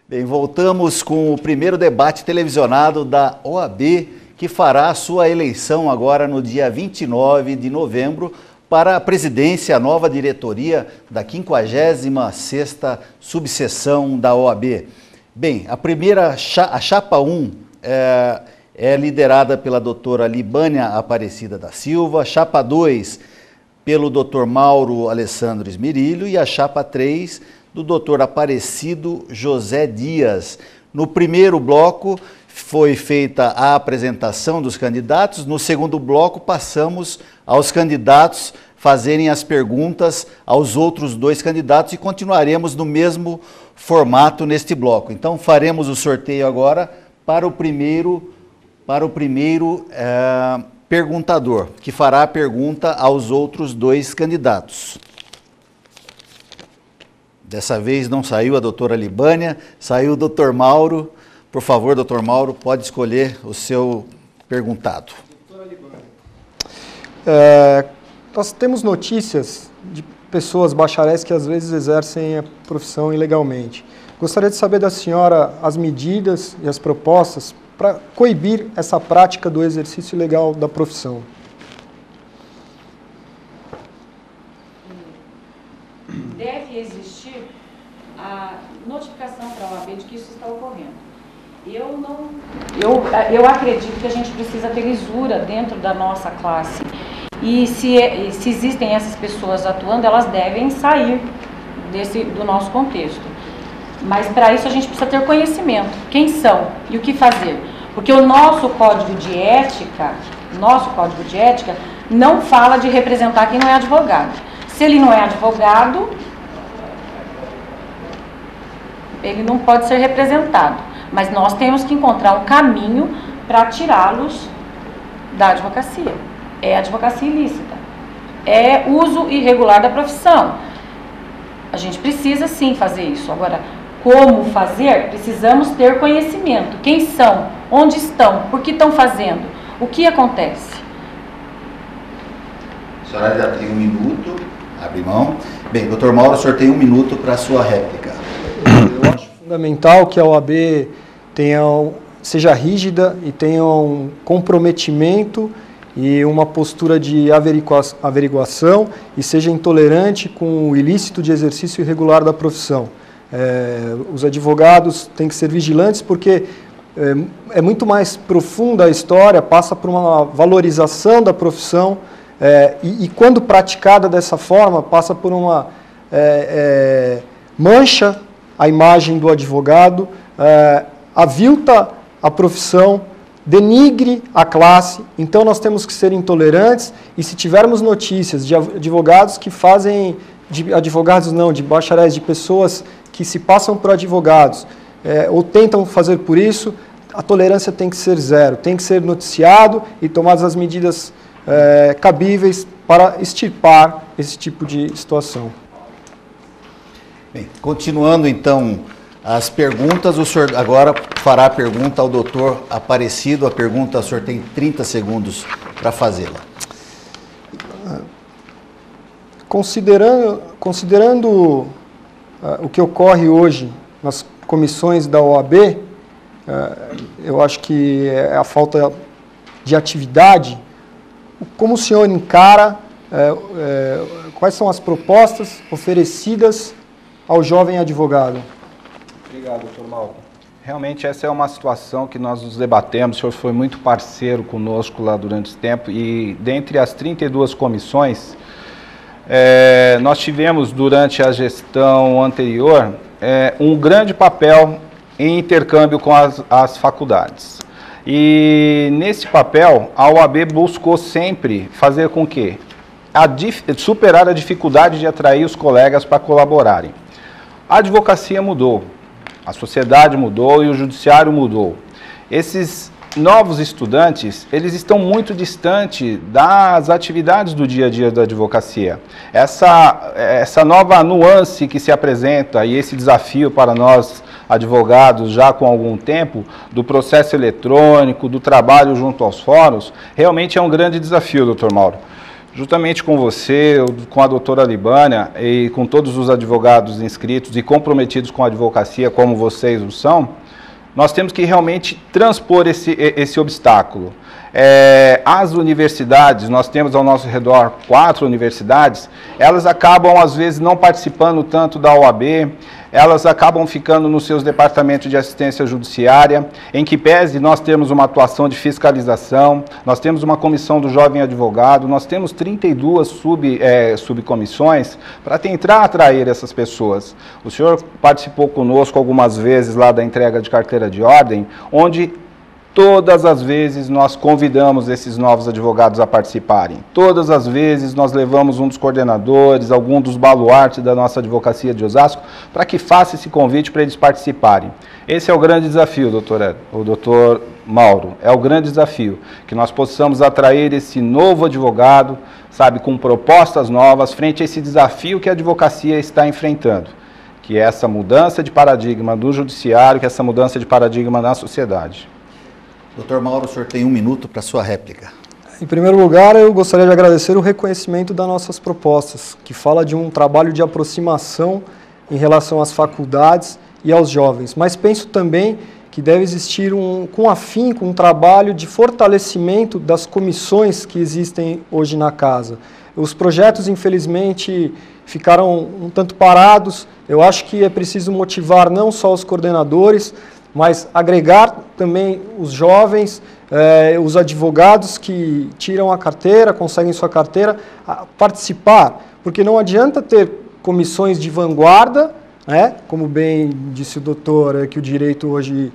Bem, voltamos com o primeiro debate televisionado da OAB, que fará a sua eleição agora no dia 29 de novembro para a presidência, a nova diretoria da 56ª subseção da OAB. Bem, a chapa 1 é liderada pela doutora Libânia Aparecida da Silva, a chapa 2 pelo doutor Mauro Alessandro Esmerilho e a chapa 3 do doutor Aparecido José Dias. No primeiro bloco foi feita a apresentação dos candidatos, no segundo bloco passamos aos candidatos fazerem as perguntas aos outros dois candidatos e continuaremos no mesmo formato neste bloco. Então faremos o sorteio agora para o primeiro perguntador, que fará a pergunta aos outros dois candidatos. Dessa vez não saiu a doutora Libânia, saiu o doutor Mauro. Por favor, doutor Mauro, pode escolher o seu perguntado. Doutora Libânia. Nós temos notícias de pessoas bacharéis que às vezes exercem a profissão ilegalmente. Gostaria de saber da senhora as medidas e as propostas para coibir essa prática do exercício ilegal da profissão. Deve existir a notificação para a OAB de que isso está ocorrendo. Eu acredito que a gente precisa ter lisura dentro da nossa classe. E se existem essas pessoas atuando, elas devem sair do nosso contexto. Mas para isso a gente precisa ter conhecimento. Quem são e o que fazer? Porque o nosso código de ética não fala de representar quem não é advogado. Se ele não é advogado, ele não pode ser representado. Mas nós temos que encontrar um caminho para tirá-los da advocacia. É advocacia ilícita. É uso irregular da profissão. A gente precisa sim fazer isso. Agora, como fazer? Precisamos ter conhecimento. Quem são? Onde estão? Por que estão fazendo? O que acontece? A senhora já tem 1 minuto. Abre mão. Bem, doutor Mauro, o senhor tem 1 minuto para a sua réplica. Eu acho fundamental que a OAB seja rígida e tenha um comprometimento e uma postura de averiguação e seja intolerante com o ilícito de exercício irregular da profissão. Os advogados têm que ser vigilantes porque é muito mais profunda a história, passa por uma valorização da profissão e quando praticada dessa forma, passa por uma mancha a imagem do advogado, avilta a profissão, denigre a classe. Então nós temos que ser intolerantes e se tivermos notícias de advogados que fazem, de bacharéis, de pessoas que se passam por advogados ou tentam fazer por isso, a tolerância tem que ser zero, tem que ser noticiado e tomadas as medidas cabíveis para extirpar esse tipo de situação. Bem, continuando então as perguntas, o senhor agora fará a pergunta ao doutor Aparecido. A pergunta, o senhor tem 30 segundos para fazê-la. Considerando o que ocorre hoje nas comissões da OAB, eu acho que é a falta de atividade. Como o senhor encara, quais são as propostas oferecidas ao jovem advogado? Obrigado, doutor Mauro. Realmente essa é uma situação que nós nos debatemos, o senhor foi muito parceiro conosco lá durante esse tempo e dentre as 32 comissões, nós tivemos durante a gestão anterior um grande papel em intercâmbio com as faculdades. E nesse papel, a OAB buscou sempre fazer com que superar a dificuldade de atrair os colegas para colaborarem. A advocacia mudou, a sociedade mudou e o judiciário mudou. Esses novos estudantes, eles estão muito distantes das atividades do dia a dia da advocacia. Essa nova nuance que se apresenta e esse desafio para nós advogados já com algum tempo, do processo eletrônico, do trabalho junto aos fóruns, realmente é um grande desafio, doutor Mauro. Juntamente com você, com a doutora Libânia e com todos os advogados inscritos e comprometidos com a advocacia, como vocês o são, nós temos que realmente transpor esse obstáculo. As universidades, nós temos ao nosso redor 4 universidades, elas acabam às vezes não participando tanto da OAB, elas acabam ficando nos seus departamentos de assistência judiciária, em que pese nós temos uma atuação de fiscalização, nós temos uma comissão do jovem advogado, nós temos 32 subcomissões para tentar atrair essas pessoas. O senhor participou conosco algumas vezes lá da entrega de carteira de ordem, onde todas as vezes nós convidamos esses novos advogados a participarem. Todas as vezes nós levamos um dos coordenadores, algum dos baluartes da nossa advocacia de Osasco, para que faça esse convite para eles participarem. Esse é o grande desafio, doutor Mauro, é o grande desafio, que nós possamos atrair esse novo advogado, sabe, com propostas novas, frente a esse desafio que a advocacia está enfrentando, que é essa mudança de paradigma do judiciário, que é essa mudança de paradigma na sociedade. Doutor Mauro, o senhor tem 1 minuto para a sua réplica. Em primeiro lugar, eu gostaria de agradecer o reconhecimento das nossas propostas, que fala de um trabalho de aproximação em relação às faculdades e aos jovens. Mas penso também que deve existir com afinco um trabalho de fortalecimento das comissões que existem hoje na casa. Os projetos, infelizmente, ficaram um tanto parados. Eu acho que é preciso motivar não só os coordenadores, mas agregar também os jovens, os advogados que tiram a carteira, conseguem sua carteira, a participar, porque não adianta ter comissões de vanguarda, como bem disse o doutor, que o direito hoje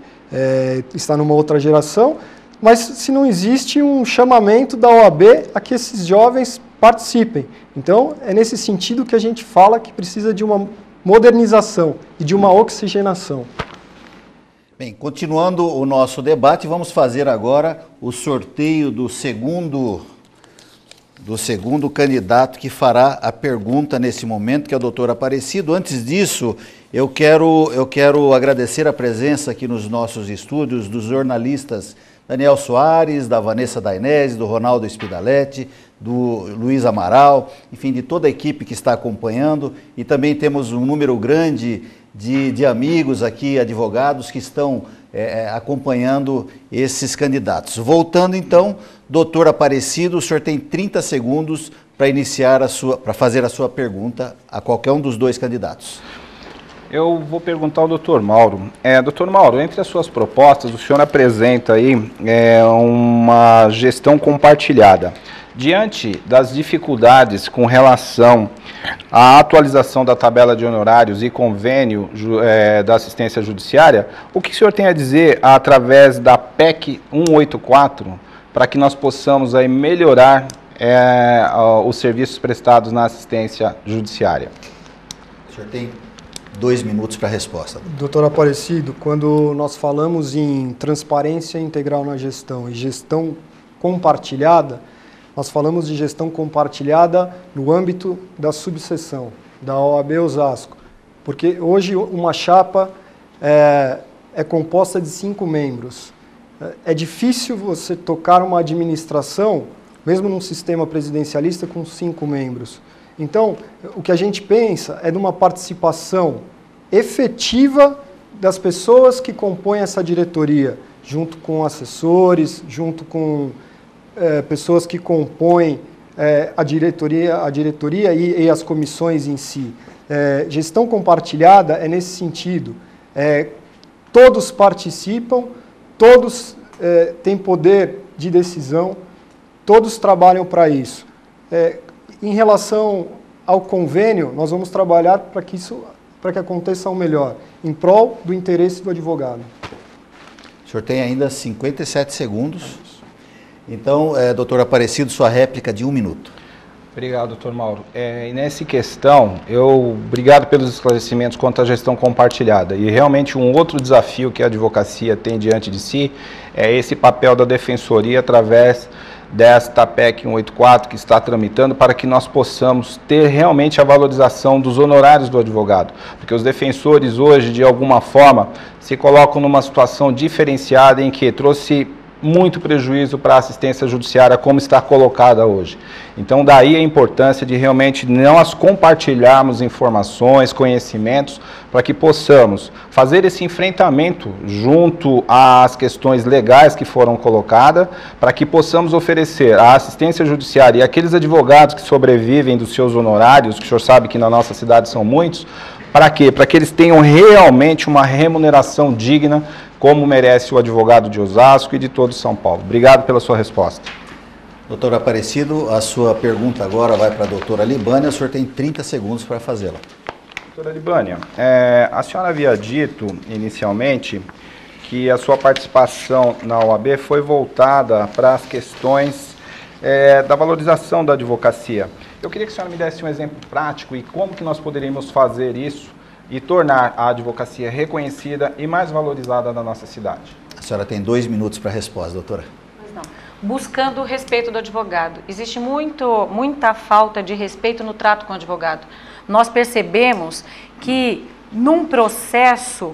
está numa outra geração, mas se não existe um chamamento da OAB a que esses jovens participem. Então, é nesse sentido que a gente fala que precisa de uma modernização e de uma oxigenação. Bem, continuando o nosso debate, vamos fazer agora o sorteio do segundo candidato que fará a pergunta nesse momento, que é o doutor Aparecido. Antes disso, eu quero agradecer a presença aqui nos nossos estúdios dos jornalistas Daniel Soares, da Vanessa Dainese, do Ronaldo Spidaletti, do Luiz Amaral, enfim, de toda a equipe que está acompanhando, e também temos um número grande de amigos aqui, advogados, que estão acompanhando esses candidatos. Voltando então, doutor Aparecido, o senhor tem 30 segundos para fazer a sua pergunta a qualquer um dos 2 candidatos. Eu vou perguntar ao doutor Mauro. Doutor Mauro, entre as suas propostas, o senhor apresenta aí uma gestão compartilhada. Diante das dificuldades com relação à atualização da tabela de honorários e convênio da assistência judiciária, o que o senhor tem a dizer através da PEC 184 para que nós possamos aí melhorar os serviços prestados na assistência judiciária? O senhor tem 2 minutos para a resposta. Doutor Aparecido, quando nós falamos em transparência integral na gestão e gestão compartilhada, nós falamos de gestão compartilhada no âmbito da subseção, da OAB Osasco. Porque hoje uma chapa é composta de 5 membros. É difícil você tocar uma administração, mesmo num sistema presidencialista, com 5 membros. Então, o que a gente pensa é numa participação efetiva das pessoas que compõem essa diretoria, junto com assessores, junto com pessoas que compõem a diretoria e as comissões em si. Gestão compartilhada é nesse sentido. Todos participam, todos têm poder de decisão, todos trabalham para isso. Em relação ao convênio, nós vamos trabalhar para que aconteça o melhor, em prol do interesse do advogado. O senhor tem ainda 57 segundos. Então, doutor Aparecido, sua réplica de 1 minuto. Obrigado, doutor Mauro. E nessa questão, obrigado pelos esclarecimentos quanto à gestão compartilhada. E realmente um outro desafio que a advocacia tem diante de si é esse papel da defensoria através desta PEC 184 que está tramitando, para que nós possamos ter realmente a valorização dos honorários do advogado. Porque os defensores hoje, de alguma forma, se colocam numa situação diferenciada em que trouxe muito prejuízo para a assistência judiciária como está colocada hoje. Então, daí a importância de realmente nós compartilharmos informações, conhecimentos, para que possamos fazer esse enfrentamento junto às questões legais que foram colocadas, para que possamos oferecer a assistência judiciária e aqueles advogados que sobrevivem dos seus honorários, que o senhor sabe que na nossa cidade são muitos, para quê? Para que eles tenham realmente uma remuneração digna, como merece o advogado de Osasco e de todo São Paulo. Obrigado pela sua resposta. Doutor Aparecido, a sua pergunta agora vai para a doutora Libânia. O senhor tem 30 segundos para fazê-la. Doutora Libânia, a senhora havia dito inicialmente que a sua participação na OAB foi voltada para as questões da valorização da advocacia. Eu queria que a senhora me desse um exemplo prático e como que nós poderíamos fazer isso e tornar a advocacia reconhecida e mais valorizada na nossa cidade. A senhora tem 2 minutos para a resposta, doutora. Pois não. Buscando o respeito do advogado. Existe muita falta de respeito no trato com o advogado. Nós percebemos que num processo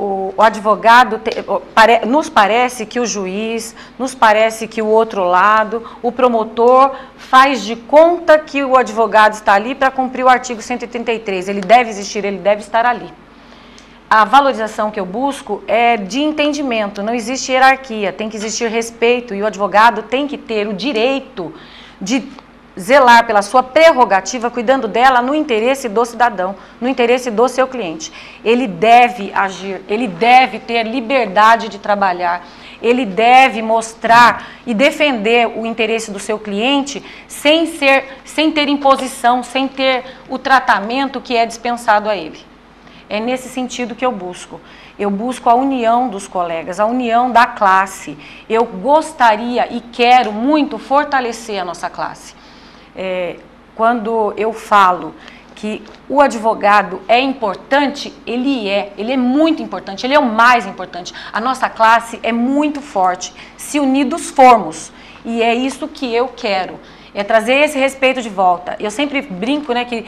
o advogado, nos parece que o juiz, nos parece que o outro lado, o promotor faz de conta que o advogado está ali para cumprir o artigo 133. Ele deve existir, ele deve estar ali. A valorização que eu busco é de entendimento, não existe hierarquia, tem que existir respeito e o advogado tem que ter o direito de zelar pela sua prerrogativa, cuidando dela no interesse do cidadão, no interesse do seu cliente. Ele deve agir, ele deve ter liberdade de trabalhar, ele deve mostrar e defender o interesse do seu cliente sem ter imposição, sem ter o tratamento que é dispensado a ele. É nesse sentido que eu busco. Eu busco a união dos colegas, a união da classe. Eu gostaria e quero muito fortalecer a nossa classe. Quando eu falo que o advogado é importante, ele é muito importante, ele é o mais importante. A nossa classe é muito forte, se unidos formos, e é isso que eu quero, é trazer esse respeito de volta. Eu sempre brinco, né, que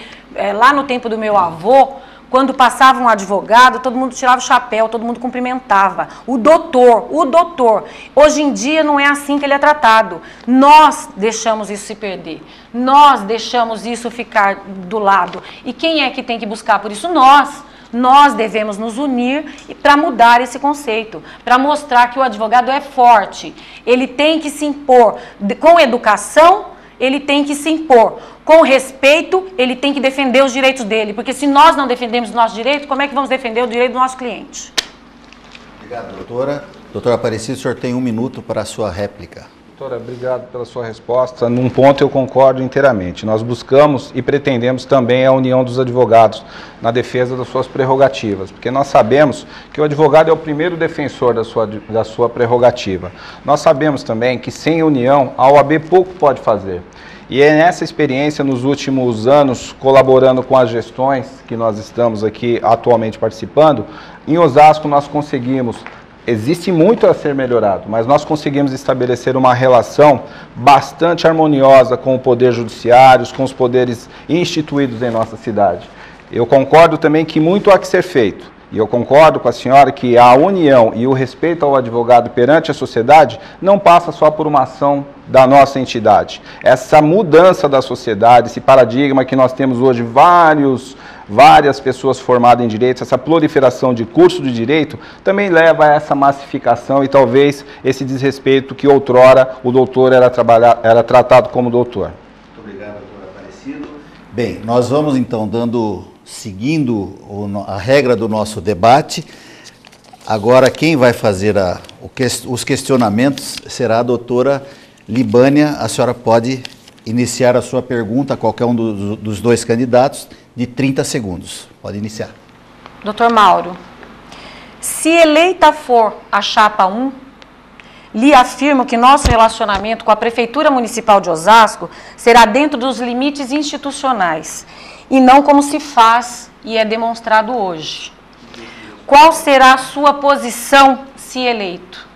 lá no tempo do meu avô, quando passava um advogado, todo mundo tirava o chapéu, todo mundo cumprimentava. O doutor. Hoje em dia não é assim que ele é tratado. Nós deixamos isso se perder. Nós deixamos isso ficar do lado. E quem é que tem que buscar por isso? Nós. Nós devemos nos unir para mudar esse conceito, para mostrar que o advogado é forte. Ele tem que se impor com educação, ele tem que se impor. Com respeito, ele tem que defender os direitos dele, porque se nós não defendemos os nossos direitos, como é que vamos defender o direito do nosso cliente? Obrigado, doutora. Doutora Aparecido, o senhor tem 1 minuto para a sua réplica. Doutora, obrigado pela sua resposta. Num ponto eu concordo inteiramente. Nós buscamos e pretendemos também a união dos advogados na defesa das suas prerrogativas, porque nós sabemos que o advogado é o primeiro defensor da sua prerrogativa. Nós sabemos também que sem união a OAB pouco pode fazer. E é nessa experiência, nos últimos anos, colaborando com as gestões que nós estamos aqui atualmente participando, em Osasco nós conseguimos, existe muito a ser melhorado, mas nós conseguimos estabelecer uma relação bastante harmoniosa com o poder judiciário, com os poderes instituídos em nossa cidade. Eu concordo também que muito há que ser feito. E eu concordo com a senhora que a união e o respeito ao advogado perante a sociedade não passa só por uma ação da nossa entidade. Essa mudança da sociedade, esse paradigma que nós temos hoje, várias pessoas formadas em direito, essa proliferação de curso de direito, também leva a essa massificação e talvez esse desrespeito que outrora o doutor era tratado como doutor. Muito obrigado, doutor Aparecido. Bem, nós vamos então seguindo a regra do nosso debate. Agora quem vai fazer os questionamentos será a doutora Libânia. A senhora pode iniciar a sua pergunta a qualquer um dos 2 candidatos de 30 segundos. Pode iniciar. Doutor Mauro, se eleita for a chapa 1, lhe afirmo que nosso relacionamento com a Prefeitura Municipal de Osasco será dentro dos limites institucionais e não como se faz e é demonstrado hoje. Qual será a sua posição se eleito?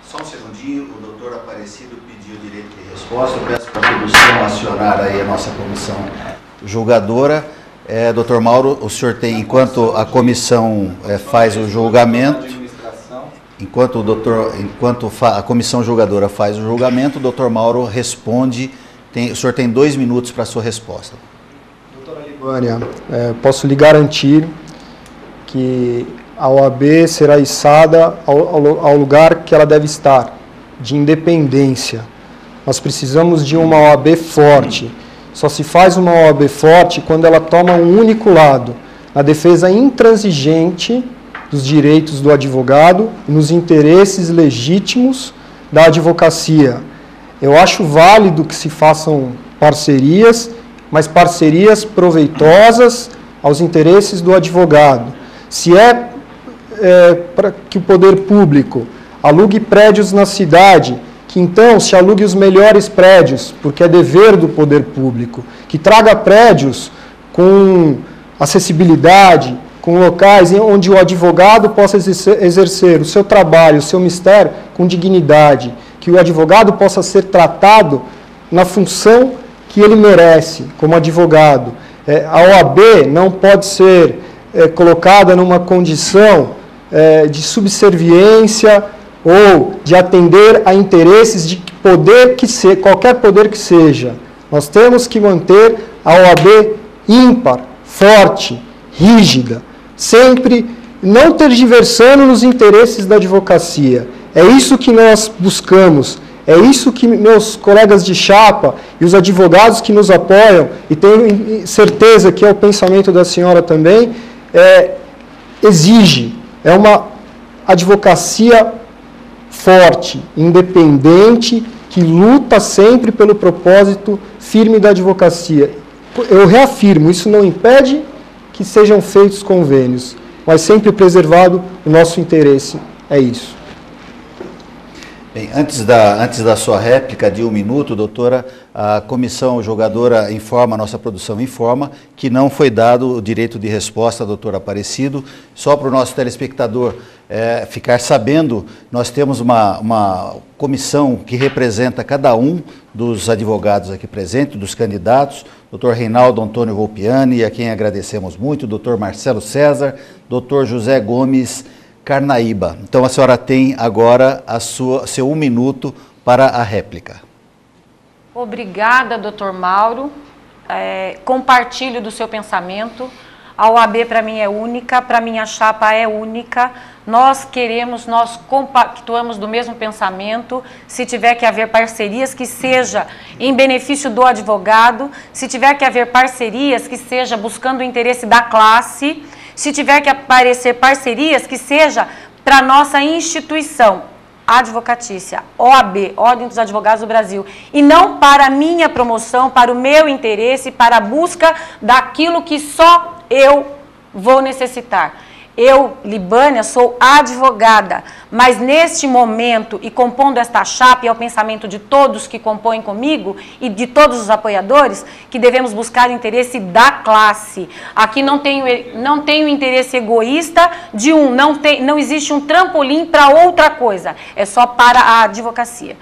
Só um segundinho, o doutor Aparecido pediu direito de resposta. Eu peço para a produção acionar aí a nossa comissão julgadora. Doutor Mauro, o senhor tem, enquanto a comissão faz o julgamento, Enquanto a comissão julgadora faz o julgamento, o doutor Mauro responde. O senhor tem 2 minutos para a sua resposta. Doutora Libânia, posso lhe garantir que a OAB será içada ao lugar que ela deve estar, de independência. Nós precisamos de uma OAB forte. Só se faz uma OAB forte quando ela toma um único lado, a defesa intransigente dos direitos do advogado e nos interesses legítimos da advocacia. Eu acho válido que se façam parcerias, mas parcerias proveitosas aos interesses do advogado. Se para que o poder público alugue prédios na cidade, que então se alugue os melhores prédios, porque é dever do poder público, que traga prédios com acessibilidade, com locais onde o advogado possa exercer o seu trabalho, o seu mistério com dignidade, que o advogado possa ser tratado na função que ele merece como advogado. A OAB não pode ser colocada numa condição de subserviência ou de atender a interesses de qualquer poder que seja. Nós temos que manter a OAB ímpar, forte, rígida, sempre não tergiversando nos interesses da advocacia. É isso que nós buscamos, é isso que meus colegas de chapa e os advogados que nos apoiam, e tenho certeza que é o pensamento da senhora também, exige. É uma advocacia forte, independente, que luta sempre pelo propósito firme da advocacia. Eu reafirmo, isso não impede que sejam feitos convênios, mas sempre preservado o nosso interesse. É isso. Bem, antes da sua réplica de 1 minuto, doutora, a comissão julgadora informa, a nossa produção informa, que não foi dado o direito de resposta, doutor Aparecido. Só para o nosso telespectador ficar sabendo, nós temos uma comissão que representa cada um dos advogados aqui presentes, dos candidatos, doutor Reinaldo Antônio Volpiani, a quem agradecemos muito, doutor Marcelo César, doutor José Gomes Carnaíba. Então a senhora tem agora seu 1 minuto para a réplica. Obrigada, doutor Mauro. Compartilho do seu pensamento. A OAB para mim é única, para minha chapa é única. Nós compactuamos do mesmo pensamento. Se tiver que haver parcerias, que seja em benefício do advogado. Se tiver que haver parcerias, que seja buscando o interesse da classe. Se tiver que aparecer parcerias, que seja para a nossa instituição advocatícia, OAB, Ordem dos Advogados do Brasil, e não para a minha promoção, para o meu interesse, para a busca daquilo que só eu vou necessitar. Eu, Libânia, sou advogada, mas neste momento, e compondo esta chapa, e é o pensamento de todos que compõem comigo, e de todos os apoiadores, que devemos buscar o interesse da classe. Aqui não tenho interesse egoísta de não existe um trampolim para outra coisa, é só para a advocacia.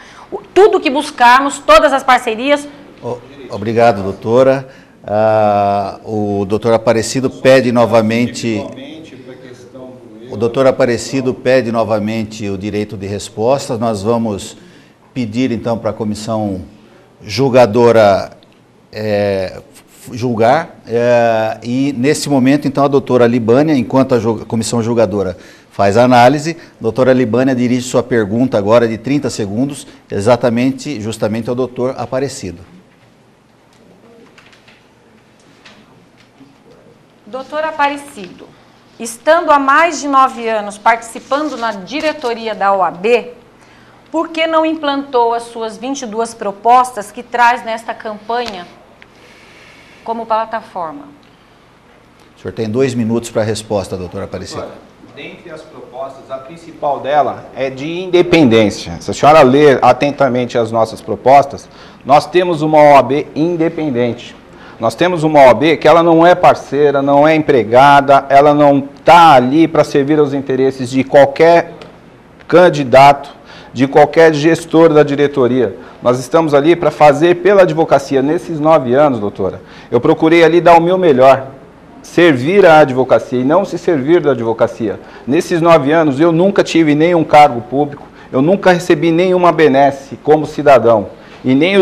Tudo que buscarmos, todas as parcerias... Obrigado, doutora. O doutor Aparecido pede novamente... O doutor Aparecido pede novamente o direito de resposta. Nós vamos pedir, então, para a comissão julgadora julgar. E, nesse momento, então, a doutora Libânia, enquanto a comissão julgadora faz a análise, a doutora Libânia dirige sua pergunta agora de 30 segundos, justamente ao doutor Aparecido. Doutor Aparecido, estando há mais de 9 anos participando na diretoria da OAB, por que não implantou as suas 22 propostas que traz nesta campanha como plataforma? O senhor tem 2 minutos para a resposta, doutora Aparecido. Dentre as propostas, a principal dela é de independência. Se a senhora ler atentamente as nossas propostas, nós temos uma OAB independente. Nós temos uma OAB que ela não é parceira, não é empregada, ela não está ali para servir aos interesses de qualquer candidato, de qualquer gestor da diretoria. Nós estamos ali para fazer pela advocacia. Nesses 9 anos, doutora, eu procurei ali dar o meu melhor, servir a advocacia e não se servir da advocacia. Nesses 9 anos, eu nunca tive nenhum cargo público, eu nunca recebi nenhuma benesse como cidadão, e nem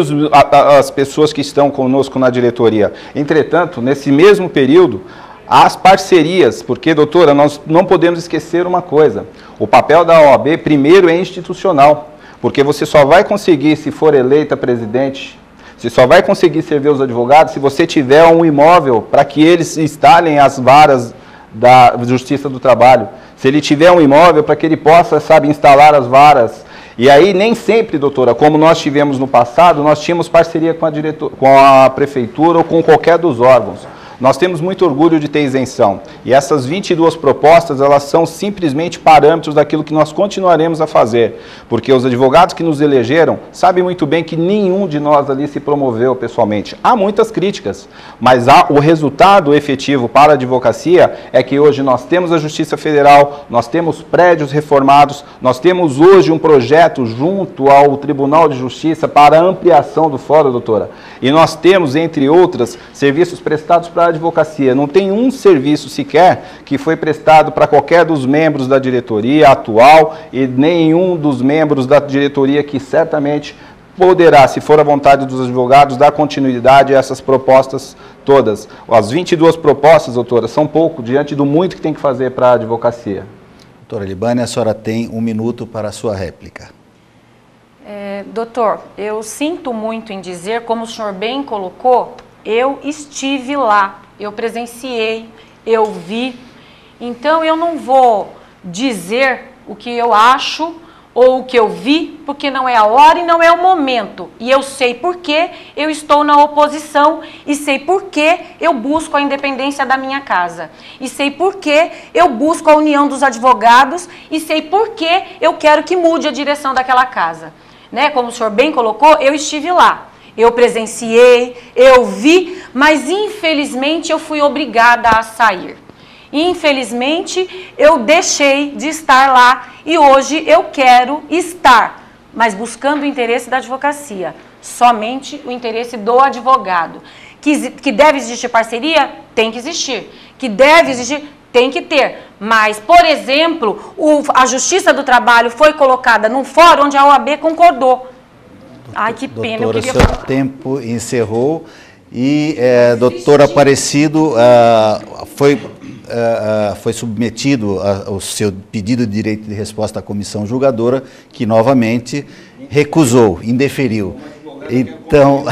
as pessoas que estão conosco na diretoria. Entretanto, nesse mesmo período, as parcerias, porque, doutora, nós não podemos esquecer uma coisa, o papel da OAB, primeiro, é institucional, porque você só vai conseguir, se for eleita presidente, você só vai conseguir servir os advogados se você tiver um imóvel para que eles instalem as varas da Justiça do Trabalho. Se ele tiver um imóvel para que ele possa, sabe, instalar as varas. E aí, nem sempre, doutora, como nós tivemos no passado, nós tínhamos parceria com a prefeitura ou com qualquer dos órgãos. Nós temos muito orgulho de ter isenção. E essas 22 propostas, elas são simplesmente parâmetros daquilo que nós continuaremos a fazer. Porque os advogados que nos elegeram sabem muito bem que nenhum de nós ali se promoveu pessoalmente. Há muitas críticas, mas o resultado efetivo para a advocacia é que hoje nós temos a Justiça Federal, nós temos prédios reformados, nós temos hoje um projeto junto ao Tribunal de Justiça para a ampliação do fórum, doutora. E nós temos, entre outras, serviços prestados para a advocacia. Não tem um serviço sequer que foi prestado para qualquer dos membros da diretoria atual e nenhum dos membros da diretoria que certamente poderá, se for a vontade dos advogados, dar continuidade a essas propostas todas. As 22 propostas, doutora, são pouco diante do muito que tem que fazer para a advocacia. Doutora Libânia, a senhora tem 1 minuto para a sua réplica. Doutor, eu sinto muito em dizer, como o senhor bem colocou, eu estive lá, eu presenciei, eu vi, então eu não vou dizer o que eu acho ou o que eu vi, porque não é a hora e não é o momento. E eu sei por que eu estou na oposição e sei por que eu busco a independência da minha casa. E sei por que eu busco a união dos advogados e sei por que eu quero que mude a direção daquela casa. Né? Como o senhor bem colocou, eu estive lá. Eu presenciei, eu vi, mas infelizmente eu fui obrigada a sair. Infelizmente eu deixei de estar lá e hoje eu quero estar, mas buscando o interesse da advocacia, somente o interesse do advogado. Que deve existir parceria? Tem que existir. Que deve existir? Tem que ter. Mas, por exemplo, a Justiça do Trabalho foi colocada num fórum onde a OAB concordou. Ai, que pena. Doutora, seu tempo encerrou e, doutor Aparecido, foi submetido ao seu pedido de direito de resposta à comissão julgadora, que novamente recusou, indeferiu. Então,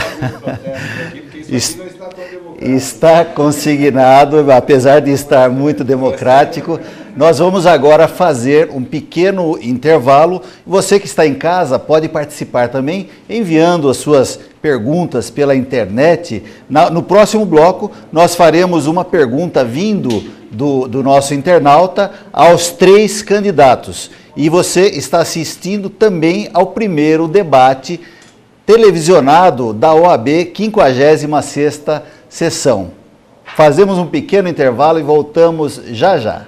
está consignado, apesar de estar muito democrático. Nós vamos agora fazer um pequeno intervalo. Você que está em casa pode participar também, enviando as suas perguntas pela internet. No próximo bloco, nós faremos uma pergunta vindo do nosso internauta aos 3 candidatos. E você está assistindo também ao primeiro debate televisionado da OAB, 56ª sessão. Fazemos um pequeno intervalo e voltamos já já.